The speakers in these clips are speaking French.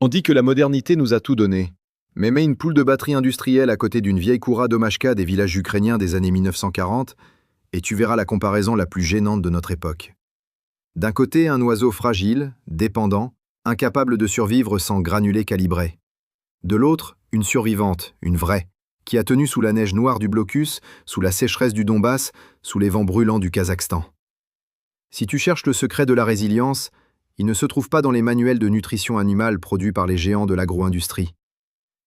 On dit que la modernité nous a tout donné. Mais mets une poule de batterie industrielle à côté d'une vieille Koura Domashka des villages ukrainiens des années 1940 et tu verras la comparaison la plus gênante de notre époque. D'un côté, un oiseau fragile, dépendant, incapable de survivre sans granulés calibrés. De l'autre, une survivante, une vraie, qui a tenu sous la neige noire du blocus, sous la sécheresse du Donbass, sous les vents brûlants du Kazakhstan. Si tu cherches le secret de la résilience, il ne se trouve pas dans les manuels de nutrition animale produits par les géants de l'agro-industrie.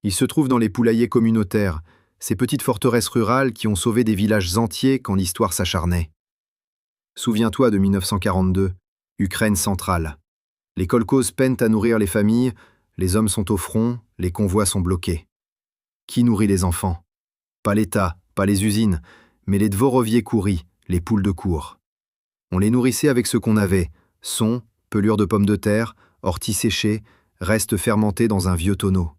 Il se trouve dans les poulaillers communautaires, ces petites forteresses rurales qui ont sauvé des villages entiers quand l'histoire s'acharnait. Souviens-toi de 1942, Ukraine centrale. Les kolkhozes peinent à nourrir les familles, les hommes sont au front, les convois sont bloqués. Qui nourrit les enfants? Pas l'État, pas les usines, mais les dvoroviers couris, les poules de cour. On les nourrissait avec ce qu'on avait, son, pelures de pommes de terre, orties séchées, restes fermentés dans un vieux tonneau.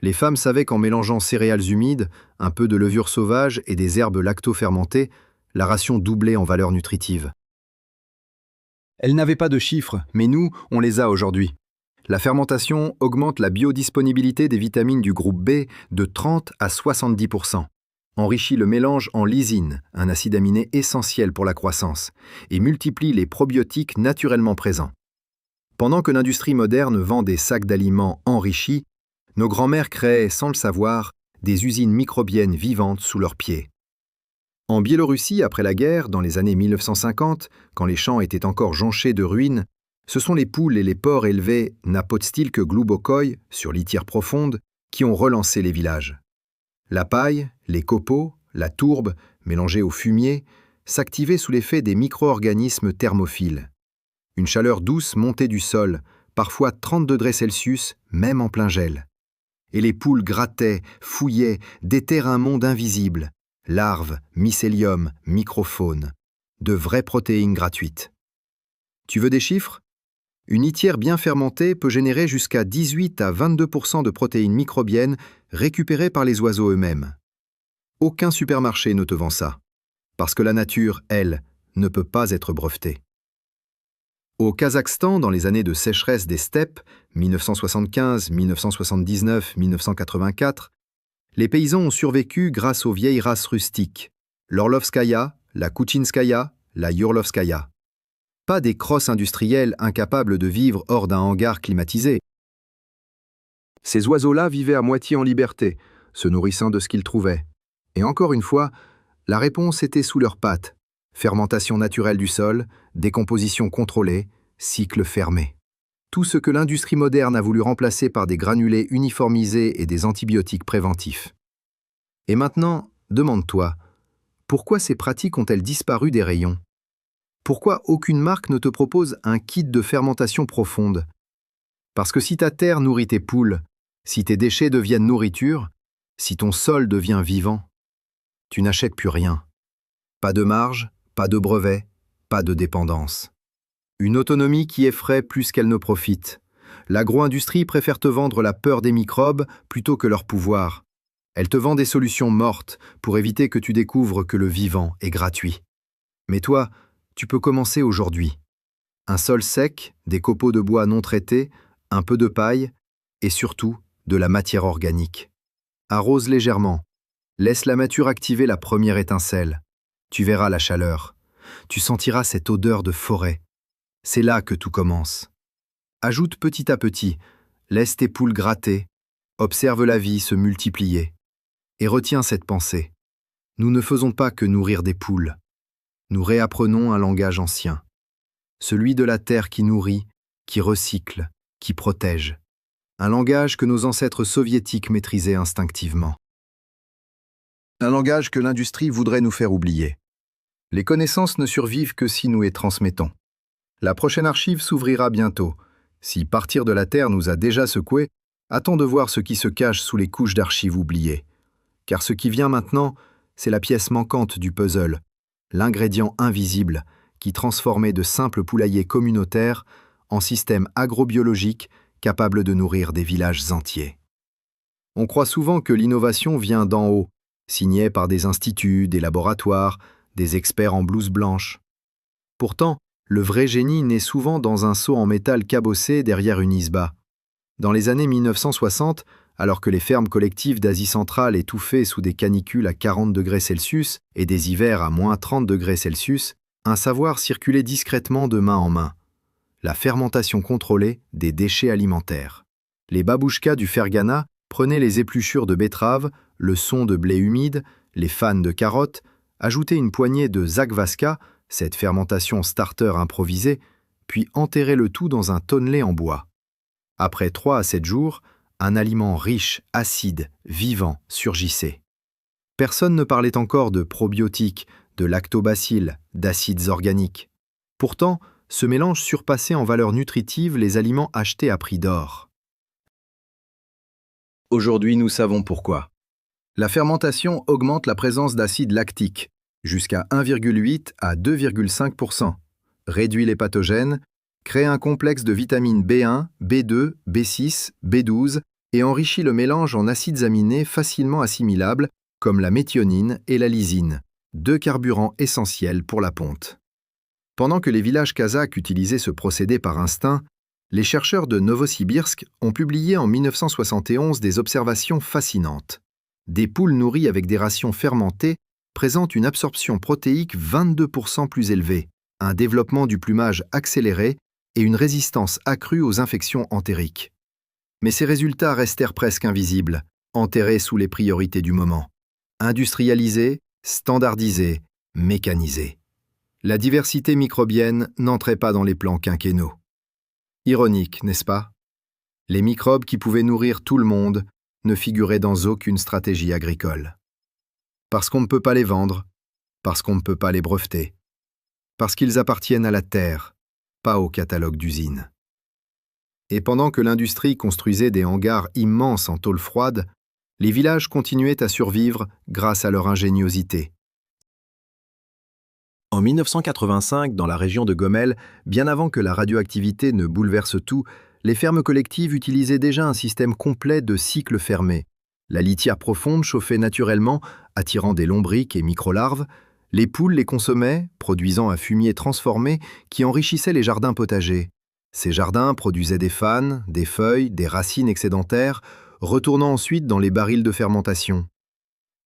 Les femmes savaient qu'en mélangeant céréales humides, un peu de levure sauvage et des herbes lacto-fermentées, la ration doublait en valeur nutritive. Elles n'avaient pas de chiffres, mais nous, on les a aujourd'hui. La fermentation augmente la biodisponibilité des vitamines du groupe B de 30 à 70%, enrichit le mélange en lysine, un acide aminé essentiel pour la croissance, et multiplie les probiotiques naturellement présents. Pendant que l'industrie moderne vend des sacs d'aliments enrichis, nos grands-mères créaient, sans le savoir, des usines microbiennes vivantes sous leurs pieds. En Biélorussie, après la guerre, dans les années 1950, quand les champs étaient encore jonchés de ruines, ce sont les poules et les porcs élevés Napotstilke Glubokoy, sur litière profonde, qui ont relancé les villages. La paille, les copeaux, la tourbe, mélangée au fumier, s'activaient sous l'effet des micro-organismes thermophiles. Une chaleur douce montait du sol, parfois 30 degrés Celsius, même en plein gel. Et les poules grattaient, fouillaient, déterrent un monde invisible, larves, mycélium, microfaune, de vraies protéines gratuites. Tu veux des chiffres? Une litière bien fermentée peut générer jusqu'à 18 à 22% de protéines microbiennes récupérées par les oiseaux eux-mêmes. Aucun supermarché ne te vend ça, parce que la nature, elle, ne peut pas être brevetée. Au Kazakhstan, dans les années de sécheresse des steppes, 1975, 1979, 1984, les paysans ont survécu grâce aux vieilles races rustiques, l'Orlovskaya, la Koutchinskaya, la Yurlovskaya. Pas des crosses industrielles incapables de vivre hors d'un hangar climatisé. Ces oiseaux-là vivaient à moitié en liberté, se nourrissant de ce qu'ils trouvaient. Et encore une fois, la réponse était sous leurs pattes. Fermentation naturelle du sol, décomposition contrôlée, cycle fermé. Tout ce que l'industrie moderne a voulu remplacer par des granulés uniformisés et des antibiotiques préventifs. Et maintenant, demande-toi, pourquoi ces pratiques ont-elles disparu des rayons? Pourquoi aucune marque ne te propose un kit de fermentation profonde? Parce que si ta terre nourrit tes poules, si tes déchets deviennent nourriture, si ton sol devient vivant, tu n'achètes plus rien. Pas de marge, pas de brevet, pas de dépendance. Une autonomie qui effraie plus qu'elle ne profite. L'agro-industrie préfère te vendre la peur des microbes plutôt que leur pouvoir. Elle te vend des solutions mortes pour éviter que tu découvres que le vivant est gratuit. Mais toi, tu peux commencer aujourd'hui. Un sol sec, des copeaux de bois non traités, un peu de paille et surtout de la matière organique. Arrose légèrement. Laisse la nature activer la première étincelle. Tu verras la chaleur. Tu sentiras cette odeur de forêt. C'est là que tout commence. Ajoute petit à petit. Laisse tes poules gratter. Observe la vie se multiplier. Et retiens cette pensée. Nous ne faisons pas que nourrir des poules. Nous réapprenons un langage ancien. Celui de la terre qui nourrit, qui recycle, qui protège. Un langage que nos ancêtres soviétiques maîtrisaient instinctivement. Un langage que l'industrie voudrait nous faire oublier. Les connaissances ne survivent que si nous les transmettons. La prochaine archive s'ouvrira bientôt. Si partir de la Terre nous a déjà secoués, attends de voir ce qui se cache sous les couches d'archives oubliées. Car ce qui vient maintenant, c'est la pièce manquante du puzzle, l'ingrédient invisible qui transformait de simples poulaillers communautaires en systèmes agrobiologiques capables de nourrir des villages entiers. On croit souvent que l'innovation vient d'en haut, signée par des instituts, des laboratoires, des experts en blouse blanche. Pourtant, le vrai génie naît souvent dans un seau en métal cabossé derrière une isba. Dans les années 1960, alors que les fermes collectives d'Asie centrale étouffaient sous des canicules à 40 degrés Celsius et des hivers à moins 30 degrés Celsius, un savoir circulait discrètement de main en main. La fermentation contrôlée des déchets alimentaires. Les babouchkas du Ferghana prenaient les épluchures de betteraves, le son de blé humide, les fans de carottes, ajoutaient une poignée de zakvaska, cette fermentation starter improvisée, puis enterraient le tout dans un tonnelet en bois. Après 3 à 7 jours, un aliment riche, acide, vivant surgissait. Personne ne parlait encore de probiotiques, de lactobacilles, d'acides organiques. Pourtant, ce mélange surpassait en valeur nutritive les aliments achetés à prix d'or. Aujourd'hui, nous savons pourquoi. La fermentation augmente la présence d'acide lactique, jusqu'à 1,8 à 2,5%, réduit les pathogènes, crée un complexe de vitamines B1, B2, B6, B12 et enrichit le mélange en acides aminés facilement assimilables comme la méthionine et la lysine, 2 carburants essentiels pour la ponte. Pendant que les villages kazakhs utilisaient ce procédé par instinct, les chercheurs de Novosibirsk ont publié en 1971 des observations fascinantes. Des poules nourries avec des rations fermentées présentent une absorption protéique 22% plus élevée, un développement du plumage accéléré et une résistance accrue aux infections entériques. Mais ces résultats restèrent presque invisibles, enterrés sous les priorités du moment. Industrialisés, standardisés, mécanisés. La diversité microbienne n'entrait pas dans les plans quinquennaux. Ironique, n'est-ce pas? Les microbes qui pouvaient nourrir tout le monde ne figuraient dans aucune stratégie agricole. Parce qu'on ne peut pas les vendre, parce qu'on ne peut pas les breveter, parce qu'ils appartiennent à la terre, pas au catalogue d'usines. Et pendant que l'industrie construisait des hangars immenses en tôle froide, les villages continuaient à survivre grâce à leur ingéniosité. En 1985, dans la région de Gomel, bien avant que la radioactivité ne bouleverse tout, les fermes collectives utilisaient déjà un système complet de cycles fermés. La litière profonde chauffait naturellement, attirant des lombrics et microlarves. Les poules les consommaient, produisant un fumier transformé qui enrichissait les jardins potagers. Ces jardins produisaient des fans, des feuilles, des racines excédentaires, retournant ensuite dans les barils de fermentation.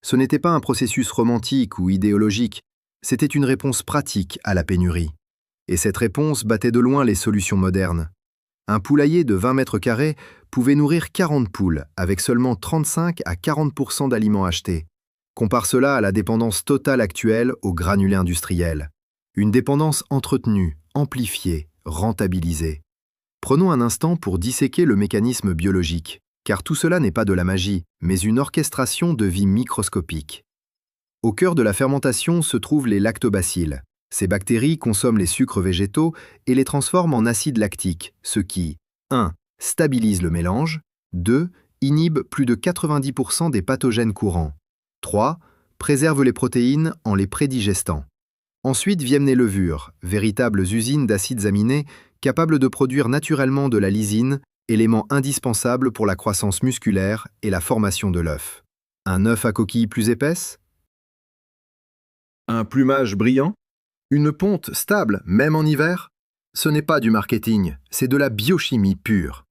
Ce n'était pas un processus romantique ou idéologique, c'était une réponse pratique à la pénurie. Et cette réponse battait de loin les solutions modernes. Un poulailler de 20 mètres carrés pouvait nourrir 40 poules avec seulement 35 à 40% d'aliments achetés. Compare cela à la dépendance totale actuelle aux granulés industriels. Une dépendance entretenue, amplifiée, rentabilisée. Prenons un instant pour disséquer le mécanisme biologique, car tout cela n'est pas de la magie, mais une orchestration de vie microscopique. Au cœur de la fermentation se trouvent les lactobacilles. Ces bactéries consomment les sucres végétaux et les transforment en acide lactique, ce qui 1. Stabilise le mélange, 2. Inhibe plus de 90% des pathogènes courants, 3. Préserve les protéines en les prédigestant. Ensuite viennent les levures, véritables usines d'acides aminés capables de produire naturellement de la lysine, élément indispensable pour la croissance musculaire et la formation de l'œuf. Un œuf à coquille plus épaisse? Un plumage brillant? Une ponte stable, même en hiver? Ce n'est pas du marketing, c'est de la biochimie pure.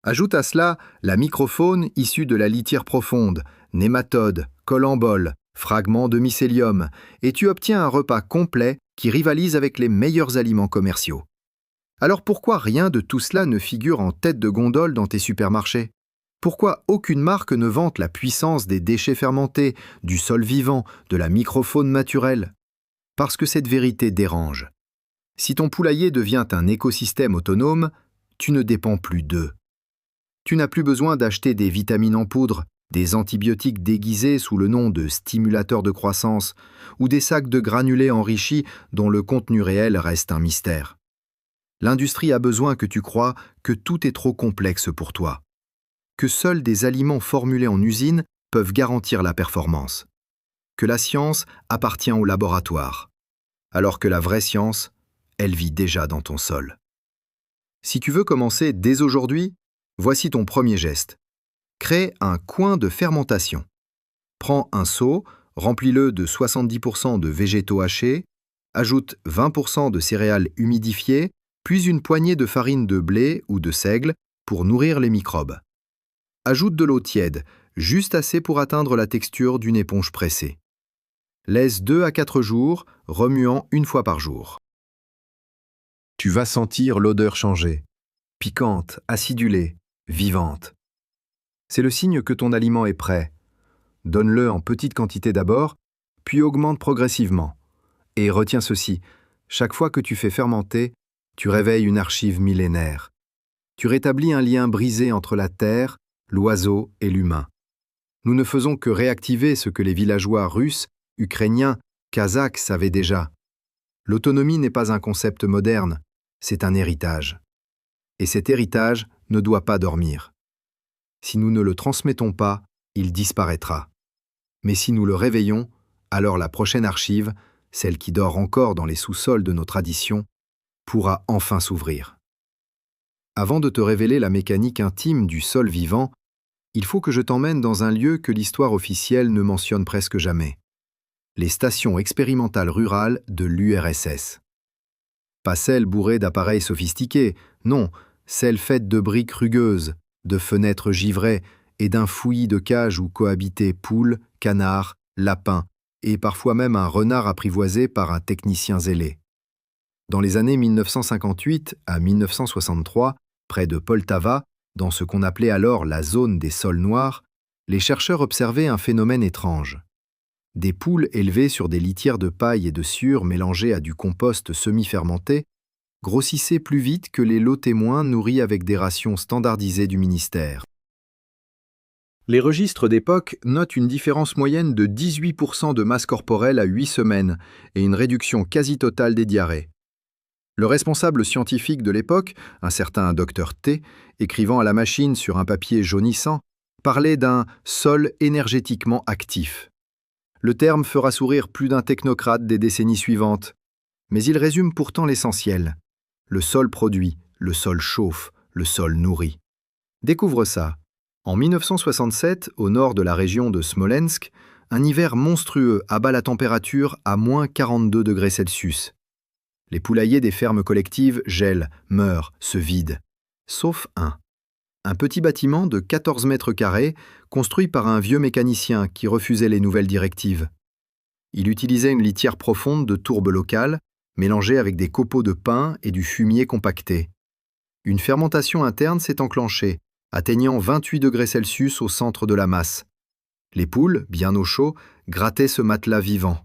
Ajoute à cela la microfaune issue de la litière profonde, nématodes, colemboles, fragments de mycélium, et tu obtiens un repas complet qui rivalise avec les meilleurs aliments commerciaux. Alors pourquoi rien de tout cela ne figure en tête de gondole dans tes supermarchés? Pourquoi aucune marque ne vante la puissance des déchets fermentés, du sol vivant, de la microfaune naturelle? Parce que cette vérité dérange. Si ton poulailler devient un écosystème autonome, tu ne dépends plus d'eux. Tu n'as plus besoin d'acheter des vitamines en poudre, des antibiotiques déguisés sous le nom de stimulateurs de croissance, ou des sacs de granulés enrichis dont le contenu réel reste un mystère. L'industrie a besoin que tu crois que tout est trop complexe pour toi, que seuls des aliments formulés en usine peuvent garantir la performance, que la science appartient au laboratoire, alors que la vraie science, elle vit déjà dans ton sol. Si tu veux commencer dès aujourd'hui, voici ton premier geste. Crée un coin de fermentation. Prends un seau, remplis-le de 70% de végétaux hachés, ajoute 20% de céréales humidifiées, puis une poignée de farine de blé ou de seigle pour nourrir les microbes. Ajoute de l'eau tiède, juste assez pour atteindre la texture d'une éponge pressée. Laisse 2 à 4 jours, remuant une fois par jour. Tu vas sentir l'odeur changer, piquante, acidulée, vivante. C'est le signe que ton aliment est prêt. Donne-le en petite quantité d'abord, puis augmente progressivement. Et retiens ceci, chaque fois que tu fais fermenter, tu réveilles une archive millénaire. Tu rétablis un lien brisé entre la terre, l'oiseau et l'humain. Nous ne faisons que réactiver ce que les villageois russes, ukrainiens, kazakhs savaient déjà. L'autonomie n'est pas un concept moderne, c'est un héritage. Et cet héritage ne doit pas dormir. Si nous ne le transmettons pas, il disparaîtra. Mais si nous le réveillons, alors la prochaine archive, celle qui dort encore dans les sous-sols de nos traditions, pourra enfin s'ouvrir. Avant de te révéler la mécanique intime du sol vivant, il faut que je t'emmène dans un lieu que l'histoire officielle ne mentionne presque jamais. Les stations expérimentales rurales de l'URSS. Pas celles bourrées d'appareils sophistiqués, non, celles faites de briques rugueuses, de fenêtres givrées et d'un fouillis de cages où cohabitaient poules, canards, lapins et parfois même un renard apprivoisé par un technicien zélé. Dans les années 1958 à 1963, près de Poltava, dans ce qu'on appelait alors la zone des sols noirs, les chercheurs observaient un phénomène étrange. Des poules élevées sur des litières de paille et de sciure mélangées à du compost semi-fermenté grossissaient plus vite que les lots témoins nourris avec des rations standardisées du ministère. Les registres d'époque notent une différence moyenne de 18% de masse corporelle à 8 semaines et une réduction quasi totale des diarrhées. Le responsable scientifique de l'époque, un certain Dr T, écrivant à la machine sur un papier jaunissant, parlait d'un « sol énergétiquement actif ». Le terme fera sourire plus d'un technocrate des décennies suivantes, mais il résume pourtant l'essentiel. Le sol produit, le sol chauffe, le sol nourrit. Découvre ça. En 1967, au nord de la région de Smolensk, un hiver monstrueux abat la température à moins 42 degrés Celsius. Les poulaillers des fermes collectives gèlent, meurent, se vident. Sauf un petit bâtiment de 14 mètres carrés construit par un vieux mécanicien qui refusait les nouvelles directives. Il utilisait une litière profonde de tourbe locale, mélangée avec des copeaux de pin et du fumier compacté. Une fermentation interne s'est enclenchée, atteignant 28 degrés Celsius au centre de la masse. Les poules, bien au chaud, grattaient ce matelas vivant.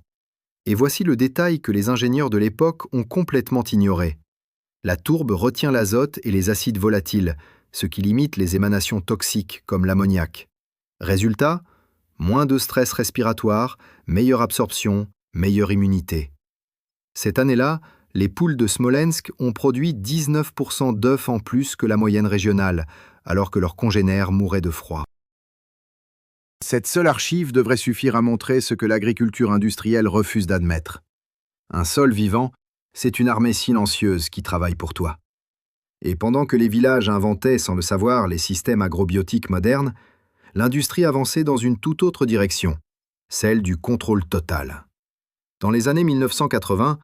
Et voici le détail que les ingénieurs de l'époque ont complètement ignoré. La tourbe retient l'azote et les acides volatiles, ce qui limite les émanations toxiques comme l'ammoniac. Résultat, moins de stress respiratoire, meilleure absorption, meilleure immunité. Cette année-là, les poules de Smolensk ont produit 19% d'œufs en plus que la moyenne régionale, alors que leurs congénères mouraient de froid. Cette seule archive devrait suffire à montrer ce que l'agriculture industrielle refuse d'admettre. Un sol vivant, c'est une armée silencieuse qui travaille pour toi. Et pendant que les villages inventaient sans le savoir les systèmes agrobiotiques modernes, l'industrie avançait dans une toute autre direction, celle du contrôle total. Dans les années 1980,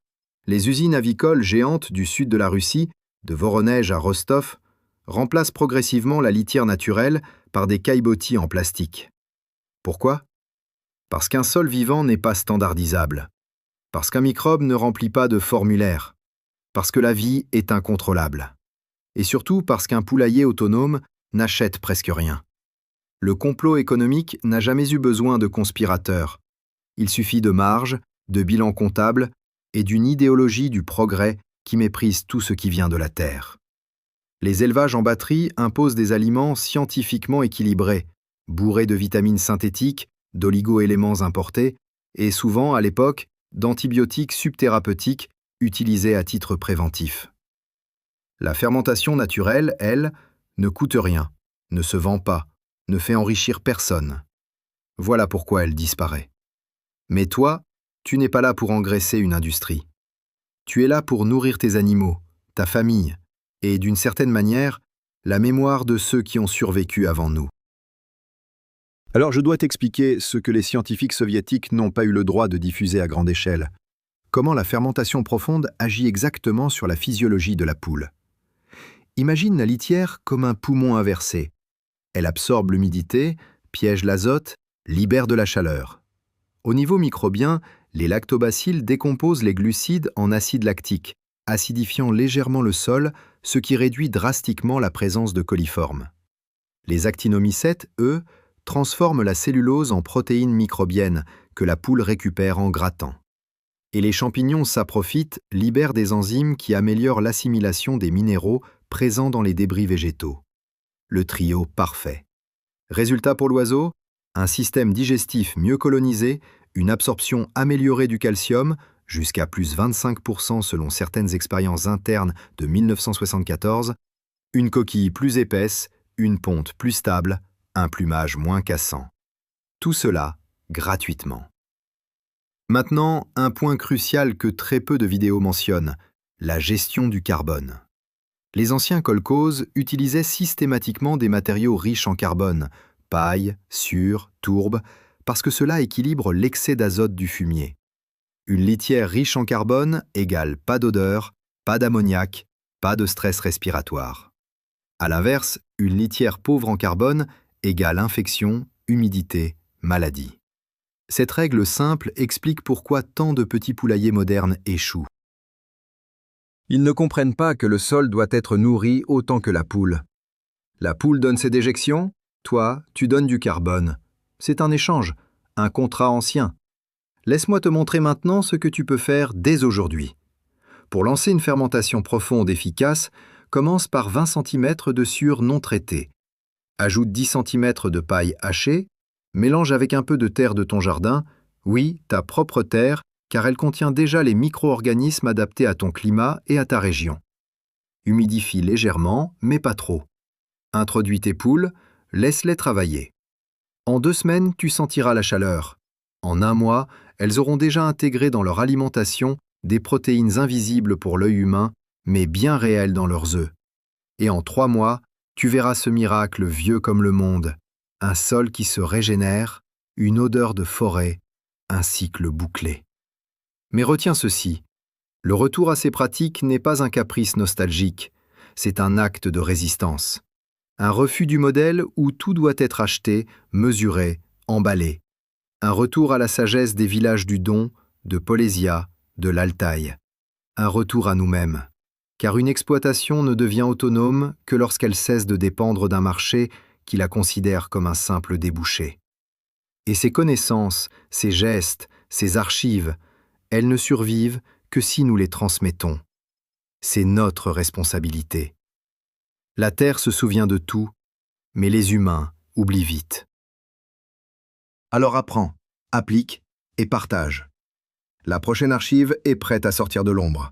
les usines avicoles géantes du sud de la Russie, de Voronej à Rostov, remplacent progressivement la litière naturelle par des caillebotis en plastique. Pourquoi ? Parce qu'un sol vivant n'est pas standardisable. Parce qu'un microbe ne remplit pas de formulaire. Parce que la vie est incontrôlable. Et surtout parce qu'un poulailler autonome n'achète presque rien. Le complot économique n'a jamais eu besoin de conspirateurs. Il suffit de marge, de bilan comptable et d'une idéologie du progrès qui méprise tout ce qui vient de la terre. Les élevages en batterie imposent des aliments scientifiquement équilibrés, bourrés de vitamines synthétiques, d'oligo-éléments importés et souvent, à l'époque, d'antibiotiques subthérapeutiques utilisés à titre préventif. La fermentation naturelle, elle, ne coûte rien, ne se vend pas, ne fait enrichir personne. Voilà pourquoi elle disparaît. Mais toi, tu n'es pas là pour engraisser une industrie. Tu es là pour nourrir tes animaux, ta famille, et d'une certaine manière, la mémoire de ceux qui ont survécu avant nous. Alors je dois t'expliquer ce que les scientifiques soviétiques n'ont pas eu le droit de diffuser à grande échelle. Comment la fermentation profonde agit exactement sur la physiologie de la poule. Imagine la litière comme un poumon inversé. Elle absorbe l'humidité, piège l'azote, libère de la chaleur. Au niveau microbien, les lactobacilles décomposent les glucides en acide lactique, acidifiant légèrement le sol, ce qui réduit drastiquement la présence de coliformes. Les actinomycètes, eux, transforment la cellulose en protéines microbiennes que la poule récupère en grattant. Et les champignons saprophytes libèrent des enzymes qui améliorent l'assimilation des minéraux présents dans les débris végétaux. Le trio parfait. Résultat pour l'oiseau, un système digestif mieux colonisé, une absorption améliorée du calcium, jusqu'à plus 25% selon certaines expériences internes de 1974, une coquille plus épaisse, une ponte plus stable, un plumage moins cassant. Tout cela gratuitement. Maintenant, un point crucial que très peu de vidéos mentionnent, la gestion du carbone. Les anciens kolkhozes utilisaient systématiquement des matériaux riches en carbone, paille, sure, tourbe, parce que cela équilibre l'excès d'azote du fumier. Une litière riche en carbone égale pas d'odeur, pas d'ammoniac, pas de stress respiratoire. À l'inverse, une litière pauvre en carbone égale infection, humidité, maladie. Cette règle simple explique pourquoi tant de petits poulaillers modernes échouent. Ils ne comprennent pas que le sol doit être nourri autant que la poule. La poule donne ses déjections, toi, tu donnes du carbone. C'est un échange, un contrat ancien. Laisse-moi te montrer maintenant ce que tu peux faire dès aujourd'hui. Pour lancer une fermentation profonde efficace, commence par 20 cm de sure non traitée. Ajoute 10 cm de paille hachée, mélange avec un peu de terre de ton jardin, oui, ta propre terre, car elle contient déjà les micro-organismes adaptés à ton climat et à ta région. Humidifie légèrement, mais pas trop. Introduis tes poules, laisse-les travailler. En 2 semaines, tu sentiras la chaleur. En 1 mois, elles auront déjà intégré dans leur alimentation des protéines invisibles pour l'œil humain, mais bien réelles dans leurs œufs. Et en 3 mois, tu verras ce miracle vieux comme le monde, un sol qui se régénère, une odeur de forêt, un cycle bouclé. Mais retiens ceci, le retour à ces pratiques n'est pas un caprice nostalgique, c'est un acte de résistance. Un refus du modèle où tout doit être acheté, mesuré, emballé. Un retour à la sagesse des villages du Don, de Polésia, de l'Altaï. Un retour à nous-mêmes. Car une exploitation ne devient autonome que lorsqu'elle cesse de dépendre d'un marché qui la considère comme un simple débouché. Et ces connaissances, ces gestes, ces archives, elles ne survivent que si nous les transmettons. C'est notre responsabilité. La Terre se souvient de tout, mais les humains oublient vite. Alors apprends, applique et partage. La prochaine archive est prête à sortir de l'ombre.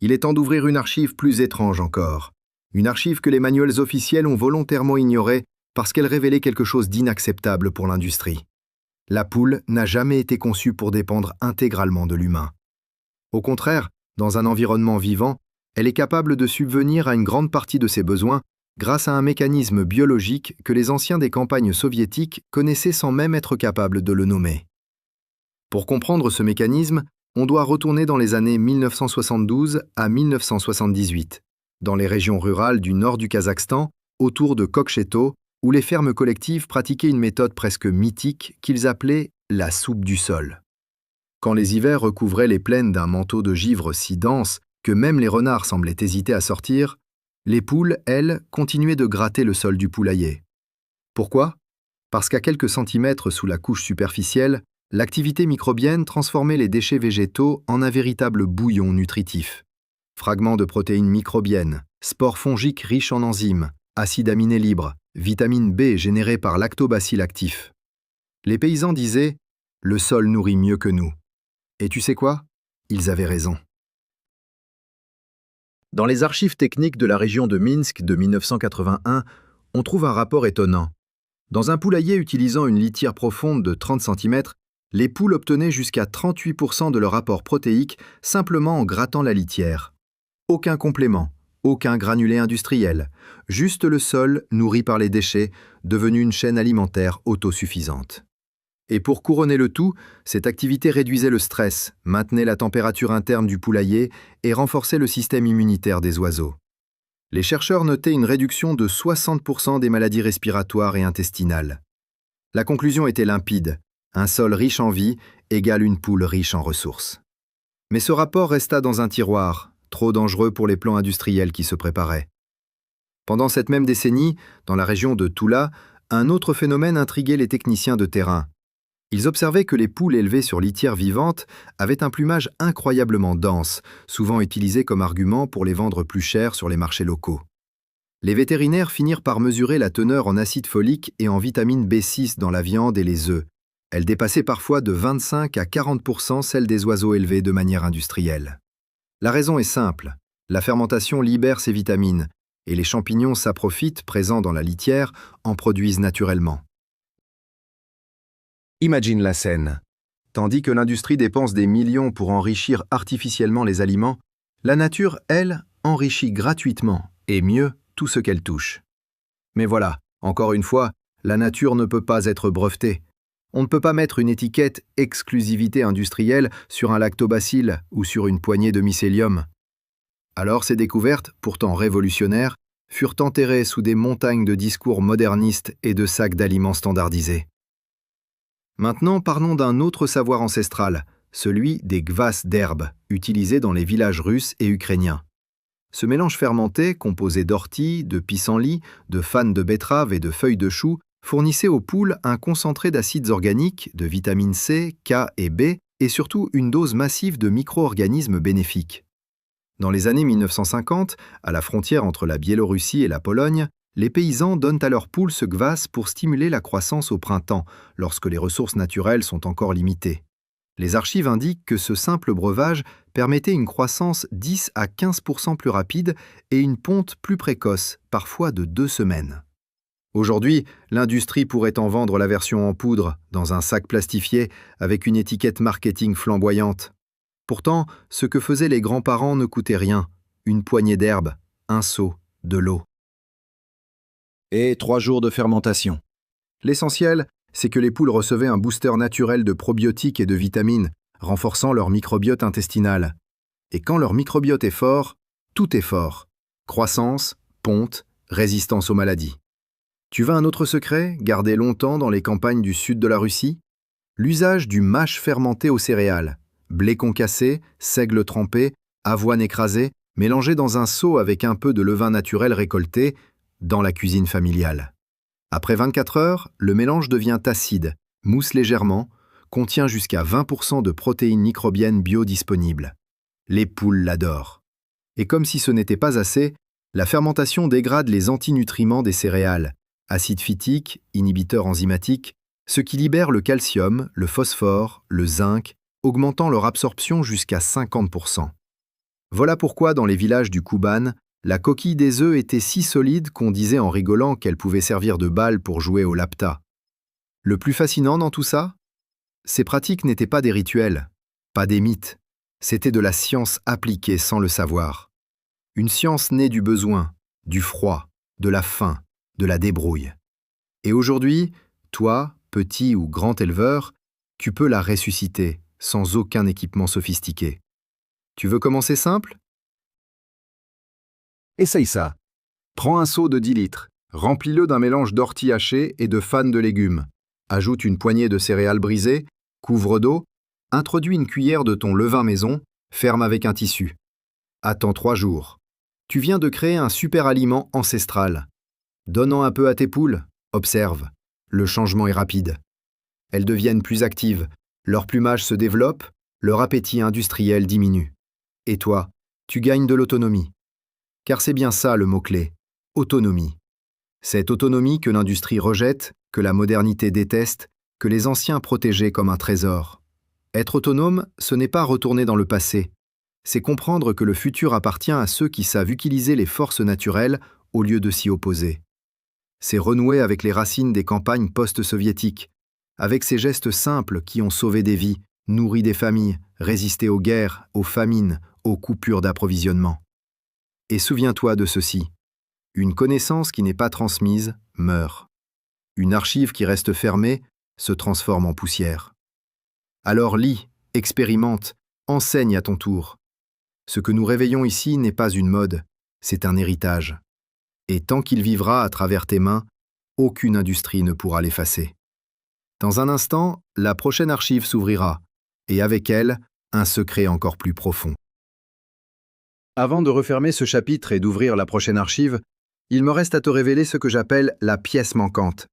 Il est temps d'ouvrir une archive plus étrange encore. Une archive que les manuels officiels ont volontairement ignorée parce qu'elle révélait quelque chose d'inacceptable pour l'industrie. La poule n'a jamais été conçue pour dépendre intégralement de l'humain. Au contraire, dans un environnement vivant, elle est capable de subvenir à une grande partie de ses besoins grâce à un mécanisme biologique que les anciens des campagnes soviétiques connaissaient sans même être capables de le nommer. Pour comprendre ce mécanisme, on doit retourner dans les années 1972 à 1978, dans les régions rurales du nord du Kazakhstan, autour de Kokcheto, où les fermes collectives pratiquaient une méthode presque mythique qu'ils appelaient la soupe du sol. Quand les hivers recouvraient les plaines d'un manteau de givre si dense que même les renards semblaient hésiter à sortir, les poules, elles, continuaient de gratter le sol du poulailler. Pourquoi ? Parce qu'à quelques centimètres sous la couche superficielle, l'activité microbienne transformait les déchets végétaux en un véritable bouillon nutritif. Fragments de protéines microbiennes, spores fongiques riches en enzymes, acides aminés libres, vitamine B générée par lactobacilles actifs. Les paysans disaient « le sol nourrit mieux que nous ». Et tu sais quoi ? Ils avaient raison. Dans les archives techniques de la région de Minsk de 1981, on trouve un rapport étonnant. Dans un poulailler utilisant une litière profonde de 30 cm, les poules obtenaient jusqu'à 38% de leur apport protéique simplement en grattant la litière. Aucun complément, aucun granulé industriel, juste le sol nourri par les déchets, devenu une chaîne alimentaire autosuffisante. Et pour couronner le tout, cette activité réduisait le stress, maintenait la température interne du poulailler et renforçait le système immunitaire des oiseaux. Les chercheurs notaient une réduction de 60% des maladies respiratoires et intestinales. La conclusion était limpide, un sol riche en vie égale une poule riche en ressources. Mais ce rapport resta dans un tiroir, trop dangereux pour les plans industriels qui se préparaient. Pendant cette même décennie, dans la région de Tula, un autre phénomène intriguait les techniciens de terrain. Ils observaient que les poules élevées sur litière vivante avaient un plumage incroyablement dense, souvent utilisé comme argument pour les vendre plus cher sur les marchés locaux. Les vétérinaires finirent par mesurer la teneur en acide folique et en vitamine B6 dans la viande et les œufs. Elle dépassait parfois de 25 à 40% celle des oiseaux élevés de manière industrielle. La raison est simple, la fermentation libère ces vitamines, et les champignons saprophytes présents dans la litière en produisent naturellement. Imagine la scène. Tandis que l'industrie dépense des millions pour enrichir artificiellement les aliments, la nature, elle, enrichit gratuitement, et mieux, tout ce qu'elle touche. Mais voilà, encore une fois, la nature ne peut pas être brevetée. On ne peut pas mettre une étiquette « exclusivité industrielle » sur un lactobacille ou sur une poignée de mycélium. Alors ces découvertes, pourtant révolutionnaires, furent enterrées sous des montagnes de discours modernistes et de sacs d'aliments standardisés. Maintenant, parlons d'un autre savoir ancestral, celui des kvass d'herbe, utilisés dans les villages russes et ukrainiens. Ce mélange fermenté, composé d'orties, de pissenlit, de fanes de betterave et de feuilles de chou, fournissait aux poules un concentré d'acides organiques, de vitamines C, K et B, et surtout une dose massive de micro-organismes bénéfiques. Dans les années 1950, à la frontière entre la Biélorussie et la Pologne, les paysans donnent à leurs poules ce kvass pour stimuler la croissance au printemps, lorsque les ressources naturelles sont encore limitées. Les archives indiquent que ce simple breuvage permettait une croissance 10 à 15% plus rapide et une ponte plus précoce, parfois de 2 semaines. Aujourd'hui, l'industrie pourrait en vendre la version en poudre, dans un sac plastifié, avec une étiquette marketing flamboyante. Pourtant, ce que faisaient les grands-parents ne coûtait rien. Une poignée d'herbe, un seau, de l'eau. Et 3 jours de fermentation. L'essentiel, c'est que les poules recevaient un booster naturel de probiotiques et de vitamines, renforçant leur microbiote intestinal. Et quand leur microbiote est fort, tout est fort. Croissance, ponte, résistance aux maladies. Tu veux un autre secret, gardé longtemps dans les campagnes du sud de la Russie? L'usage du mâche fermenté aux céréales. Blé concassé, seigle trempé, avoine écrasée, mélangé dans un seau avec un peu de levain naturel récolté, dans la cuisine familiale. Après 24 heures, le mélange devient acide, mousse légèrement, contient jusqu'à 20% de protéines microbiennes biodisponibles. Les poules l'adorent. Et comme si ce n'était pas assez, la fermentation dégrade les antinutriments des céréales, acide phytique, inhibiteur enzymatique, ce qui libère le calcium, le phosphore, le zinc, augmentant leur absorption jusqu'à 50%. Voilà pourquoi dans les villages du Kouban, la coquille des œufs était si solide qu'on disait en rigolant qu'elle pouvait servir de balle pour jouer au lapta. Le plus fascinant dans tout ça? Ces pratiques n'étaient pas des rituels, pas des mythes, c'était de la science appliquée sans le savoir. Une science née du besoin, du froid, de la faim, de la débrouille. Et aujourd'hui, toi, petit ou grand éleveur, tu peux la ressusciter sans aucun équipement sophistiqué. Tu veux commencer simple? Essaye ça. Prends un seau de 10 litres, remplis-le d'un mélange d'orties hachées et de fanes de légumes. Ajoute une poignée de céréales brisées, couvre d'eau, introduis une cuillère de ton levain maison, ferme avec un tissu. Attends 3 jours. Tu viens de créer un super aliment ancestral. Donne-en un peu à tes poules, observe. Le changement est rapide. Elles deviennent plus actives, leur plumage se développe, leur appétit industriel diminue. Et toi, tu gagnes de l'autonomie. Car c'est bien ça le mot-clé, autonomie. Cette autonomie que l'industrie rejette, que la modernité déteste, que les anciens protégeaient comme un trésor. Être autonome, ce n'est pas retourner dans le passé. C'est comprendre que le futur appartient à ceux qui savent utiliser les forces naturelles au lieu de s'y opposer. C'est renouer avec les racines des campagnes post-soviétiques, avec ces gestes simples qui ont sauvé des vies, nourri des familles, résisté aux guerres, aux famines, aux coupures d'approvisionnement. Et souviens-toi de ceci, une connaissance qui n'est pas transmise meurt. Une archive qui reste fermée se transforme en poussière. Alors lis, expérimente, enseigne à ton tour. Ce que nous réveillons ici n'est pas une mode, c'est un héritage. Et tant qu'il vivra à travers tes mains, aucune industrie ne pourra l'effacer. Dans un instant, la prochaine archive s'ouvrira, et avec elle, un secret encore plus profond. Avant de refermer ce chapitre et d'ouvrir la prochaine archive, il me reste à te révéler ce que j'appelle la pièce manquante,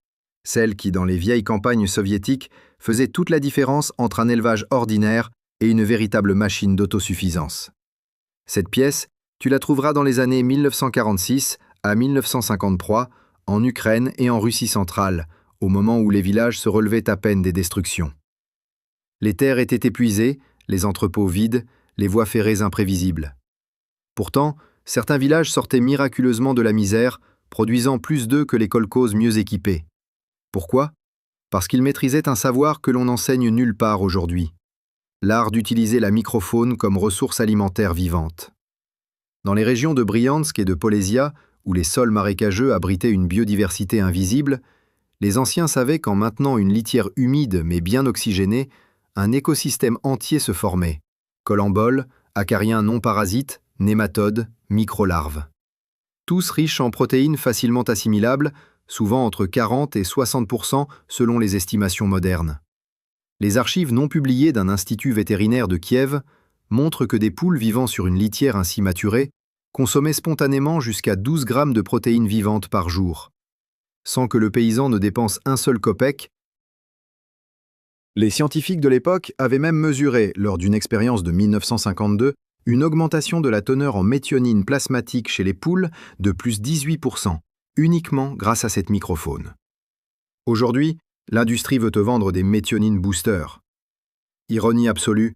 celle qui, dans les vieilles campagnes soviétiques, faisait toute la différence entre un élevage ordinaire et une véritable machine d'autosuffisance. Cette pièce, tu la trouveras dans les années 1946 à 1953, en Ukraine et en Russie centrale, au moment où les villages se relevaient à peine des destructions. Les terres étaient épuisées, les entrepôts vides, les voies ferrées imprévisibles. Pourtant, certains villages sortaient miraculeusement de la misère, produisant plus d'œufs que les kolkhozes mieux équipés. Pourquoi ? Parce qu'ils maîtrisaient un savoir que l'on n'enseigne nulle part aujourd'hui. L'art d'utiliser la microfaune comme ressource alimentaire vivante. Dans les régions de Briansk et de Polésia, où les sols marécageux abritaient une biodiversité invisible, les anciens savaient qu'en maintenant une litière humide mais bien oxygénée, un écosystème entier se formait. Collemboles, acariens non parasites, nématodes, microlarves. Tous riches en protéines facilement assimilables, souvent entre 40 et 60% selon les estimations modernes. Les archives non publiées d'un institut vétérinaire de Kiev montrent que des poules vivant sur une litière ainsi maturée consommaient spontanément jusqu'à 12 grammes de protéines vivantes par jour, sans que le paysan ne dépense un seul kopek. Les scientifiques de l'époque avaient même mesuré, lors d'une expérience de 1952, une augmentation de la teneur en méthionine plasmatique chez les poules de plus 18%, uniquement grâce à cette microfaune. Aujourd'hui, l'industrie veut te vendre des méthionine boosters. Ironie absolue,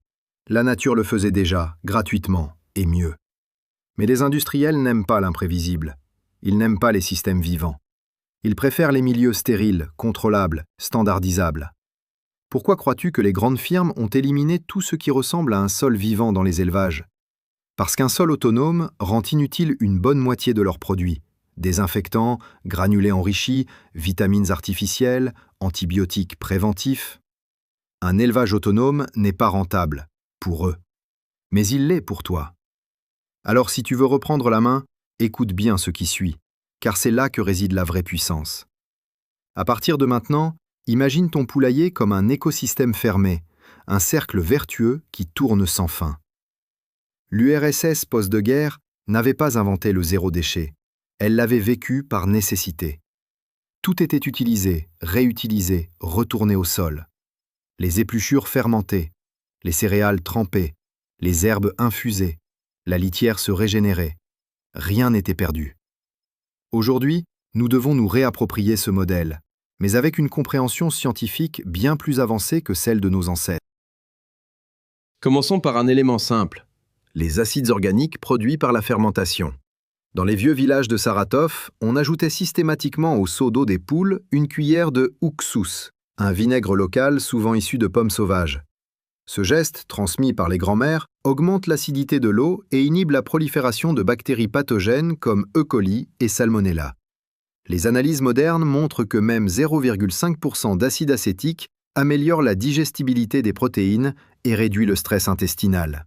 la nature le faisait déjà, gratuitement, et mieux. Mais les industriels n'aiment pas l'imprévisible. Ils n'aiment pas les systèmes vivants. Ils préfèrent les milieux stériles, contrôlables, standardisables. Pourquoi crois-tu que les grandes firmes ont éliminé tout ce qui ressemble à un sol vivant dans les élevages ? Parce qu'un sol autonome rend inutile une bonne moitié de leurs produits. Désinfectants, granulés enrichis, vitamines artificielles, antibiotiques préventifs. Un élevage autonome n'est pas rentable, pour eux. Mais il l'est pour toi. Alors si tu veux reprendre la main, écoute bien ce qui suit, car c'est là que réside la vraie puissance. À partir de maintenant, imagine ton poulailler comme un écosystème fermé, un cercle vertueux qui tourne sans fin. L'URSS post-de-guerre n'avait pas inventé le zéro déchet, elle l'avait vécu par nécessité. Tout était utilisé, réutilisé, retourné au sol. Les épluchures fermentées, les céréales trempées, les herbes infusées, la litière se régénérait. Rien n'était perdu. Aujourd'hui, nous devons nous réapproprier ce modèle, mais avec une compréhension scientifique bien plus avancée que celle de nos ancêtres. Commençons par un élément simple, les acides organiques produits par la fermentation. Dans les vieux villages de Saratov, on ajoutait systématiquement au seau d'eau des poules une cuillère de ouksus, un vinaigre local souvent issu de pommes sauvages. Ce geste, transmis par les grands-mères, augmente l'acidité de l'eau et inhibe la prolifération de bactéries pathogènes comme E. coli et Salmonella. Les analyses modernes montrent que même 0,5% d'acide acétique améliore la digestibilité des protéines et réduit le stress intestinal.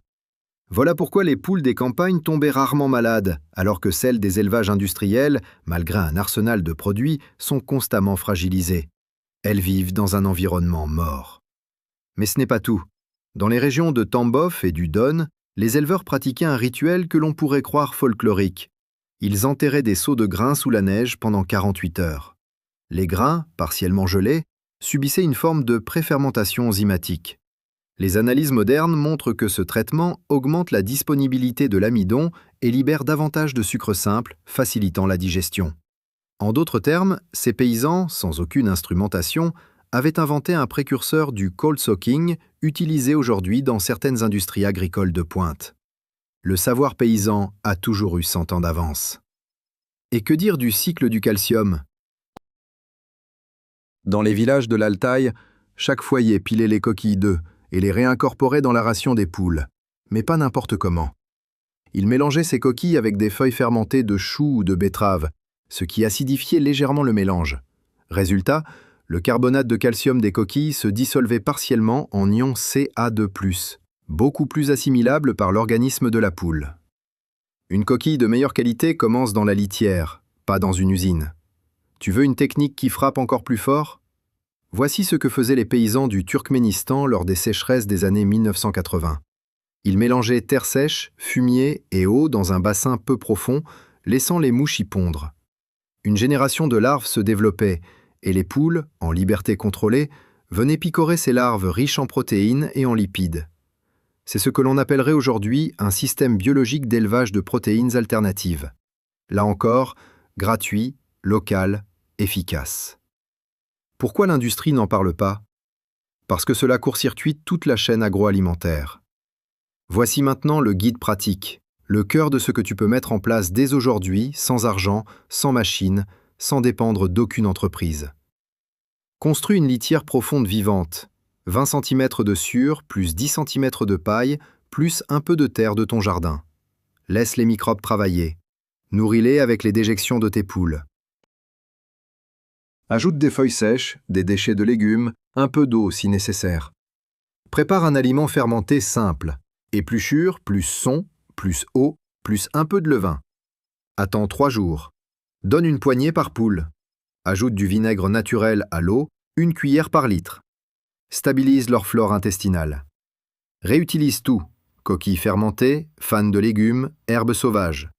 Voilà pourquoi les poules des campagnes tombaient rarement malades, alors que celles des élevages industriels, malgré un arsenal de produits, sont constamment fragilisées. Elles vivent dans un environnement mort. Mais ce n'est pas tout. Dans les régions de Tambov et du Don, les éleveurs pratiquaient un rituel que l'on pourrait croire folklorique. Ils enterraient des seaux de grains sous la neige pendant 48 heures. Les grains, partiellement gelés, subissaient une forme de préfermentation enzymatique. Les analyses modernes montrent que ce traitement augmente la disponibilité de l'amidon et libère davantage de sucre simple, facilitant la digestion. En d'autres termes, ces paysans, sans aucune instrumentation, avaient inventé un précurseur du cold soaking utilisé aujourd'hui dans certaines industries agricoles de pointe. Le savoir paysan a toujours eu 100 ans d'avance. Et que dire du cycle du calcium ? Dans les villages de l'Altaï, chaque foyer pilait les coquilles d'œufs et les réincorporait dans la ration des poules, mais pas n'importe comment. Il mélangeait ces coquilles avec des feuilles fermentées de choux ou de betterave, ce qui acidifiait légèrement le mélange. Résultat, le carbonate de calcium des coquilles se dissolvait partiellement en ion Ca2+, beaucoup plus assimilable par l'organisme de la poule. Une coquille de meilleure qualité commence dans la litière, pas dans une usine. Tu veux une technique qui frappe encore plus fort? Voici ce que faisaient les paysans du Turkménistan lors des sécheresses des années 1980. Ils mélangeaient terre sèche, fumier et eau dans un bassin peu profond, laissant les mouches y pondre. Une génération de larves se développait, et les poules, en liberté contrôlée, venaient picorer ces larves riches en protéines et en lipides. C'est ce que l'on appellerait aujourd'hui un système biologique d'élevage de protéines alternatives. Là encore, gratuit, local, efficace. Pourquoi l'industrie n'en parle pas? Parce que cela court-circuite toute la chaîne agroalimentaire. Voici maintenant le guide pratique, le cœur de ce que tu peux mettre en place dès aujourd'hui, sans argent, sans machine, sans dépendre d'aucune entreprise. Construis une litière profonde vivante, 20 cm de sûr, plus 10 cm de paille, plus un peu de terre de ton jardin. Laisse les microbes travailler. Nourris-les avec les déjections de tes poules. Ajoute des feuilles sèches, des déchets de légumes, un peu d'eau si nécessaire. Prépare un aliment fermenté simple. Épluchure, plus son, plus eau, plus un peu de levain. Attends 3 jours. Donne une poignée par poule. Ajoute du vinaigre naturel à l'eau, 1 cuillère par litre. Stabilise leur flore intestinale. Réutilise tout, coquilles fermentées, fanes de légumes, herbes sauvages.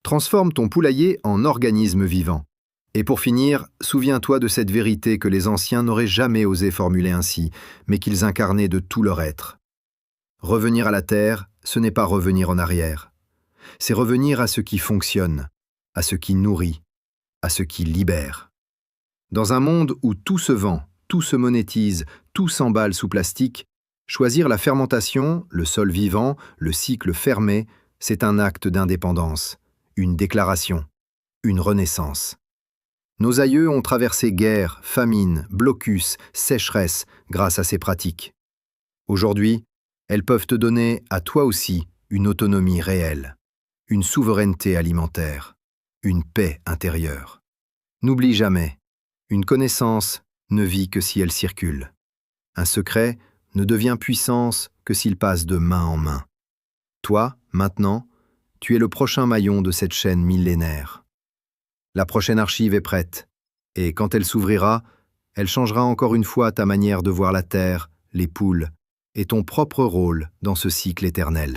Transforme ton poulailler en organisme vivant. Et pour finir, souviens-toi de cette vérité que les anciens n'auraient jamais osé formuler ainsi, mais qu'ils incarnaient de tout leur être. Revenir à la terre, ce n'est pas revenir en arrière. C'est revenir à ce qui fonctionne, à ce qui nourrit, à ce qui libère. Dans un monde où tout se vend, tout se monétise, tout s'emballe sous plastique, choisir la fermentation, le sol vivant, le cycle fermé, c'est un acte d'indépendance, une déclaration, une renaissance. Nos aïeux ont traversé guerre, famine, blocus, sécheresse grâce à ces pratiques. Aujourd'hui, elles peuvent te donner, à toi aussi, une autonomie réelle, une souveraineté alimentaire, une paix intérieure. N'oublie jamais, une connaissance ne vit que si elle circule. Un secret ne devient puissance que s'il passe de main en main. Toi, maintenant, tu es le prochain maillon de cette chaîne millénaire. La prochaine archive est prête, et quand elle s'ouvrira, elle changera encore une fois ta manière de voir la terre, les poules, et ton propre rôle dans ce cycle éternel.